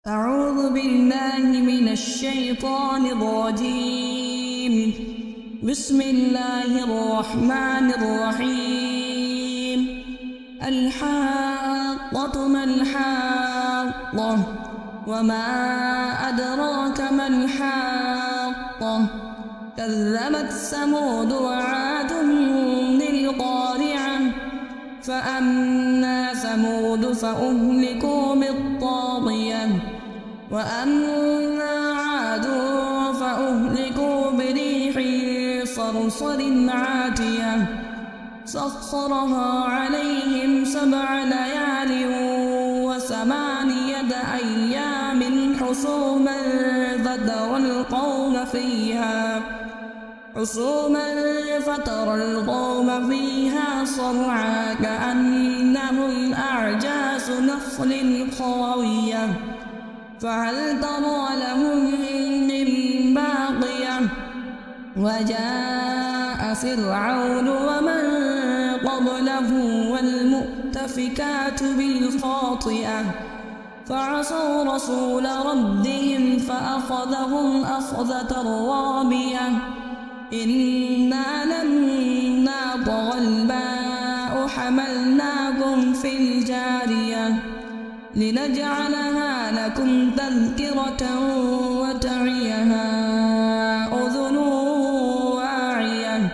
أعوذ بالله من الشيطان الرجيم. بسم الله الرحمن الرحيم. الحاقة ما الحاقة وما أدراك ما الحاقة كذبت ثمود وعاد بالقارعة فأما ثمود فأهلكوا بالطاغية وأما عاد فأهلكوا بريح صرصر عاتية سخرها عليهم 7 ليال و8 أيام حسوما فترى القوم فيها صرعى كأنهم أعجاز نخل خاوية فهل ترى لهم من باقية وجاء فرعون ومن قبله والمؤتفكات بالخاطئة فعصوا رسول ربهم فأخذهم أخذة رابية إنا لما طغى الماء حملناكم في الجارية لنجعلها لكم تذكرة وتعيها أذن واعية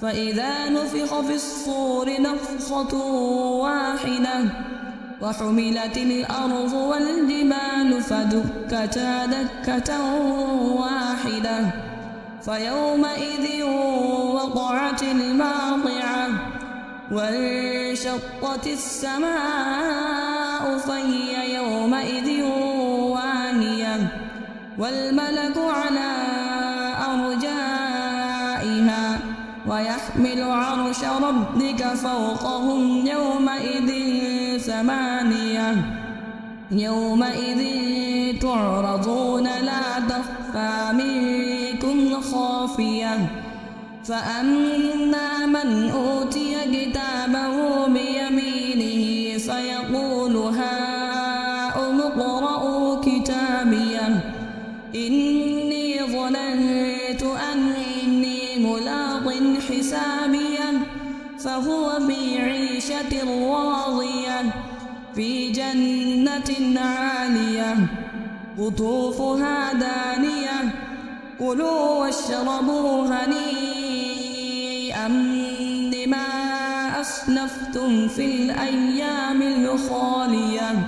فإذا نفخ في الصور نفخة واحدة وحملت الأرض والجبال فدكتا دكة واحدة فيومئذ وقعت الواقعة وانشقت السماء فهي يومئذ واهية والملك على أرجائها ويحمل عرش ربك فوقهم يومئذ 8 يومئذ تعرضون لا تخفى منكم خافية فأما من أوتي كتابه بيمينه فيقول هاؤم اقرءوا كتابيه إني ظننت أني ملاق حسابيه فهو في عيشة راضية في جنة عالية قطوفها دانية كلوا واشربوا هنيئا بما أسلفتم في الأيام الخالية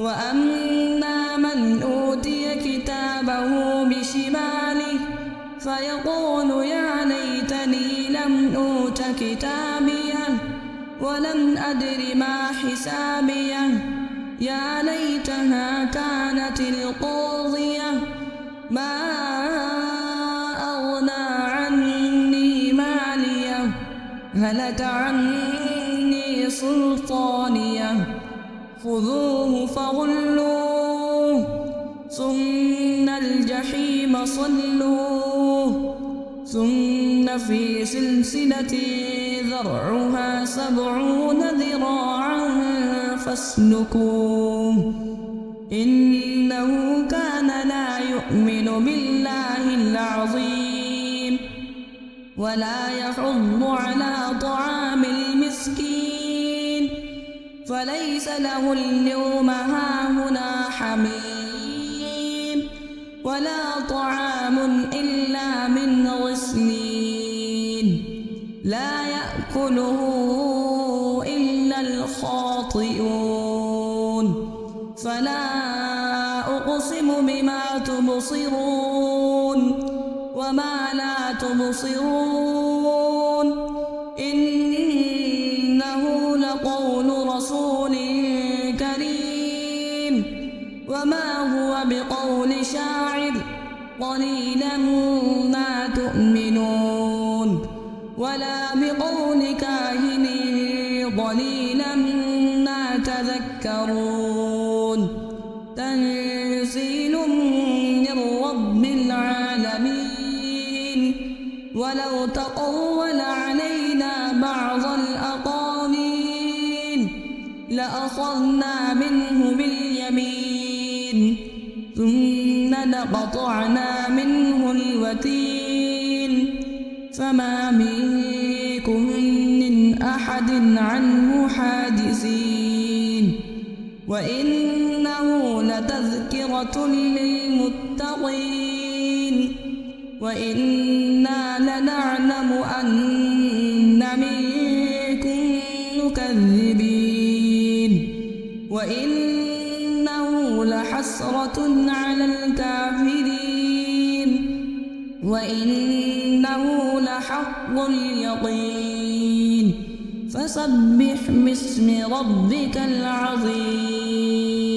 وأما من أوتي كتابه بشماله فيقول يا ليتني لم أوت كتابيه ولم أدر ما حسابيه يا ليتها كانت القاضية ما أغنى عني ماليه هلك عني سلطانيه خذوه فغلوه ثم الجحيم صلوه ثم في سلسلة ذرعها 70 ذراعا فاسلكوه إنه كان لا يؤمن بالله العظيم ولا يحض على طعام المسكين فليس له اليوم هاهنا حميم ولا طعام إلا من غسلين لا يأكله إلا الخاطئون فلا أقسم بما تبصرون وما لا تبصرون إنه لقول رسول كريم وما هو بقول شاعر قليلا ما تؤمنون ولا بقول كاهن قليلا ما تذكرون تنزيل من رب العالمين ولو تقول علينا بعض الأقاويل لأخذنا منه باليمين ثم لقطعنا منه الوتين فما منكم من أحد عنه حاجزين وإنه لتذكرة للمتقين وإنا لنعلم أن منكم مكذبين وإنه لحسرة على الكافرين وإنه لحق اليقين فسبح باسم ربك العظيم.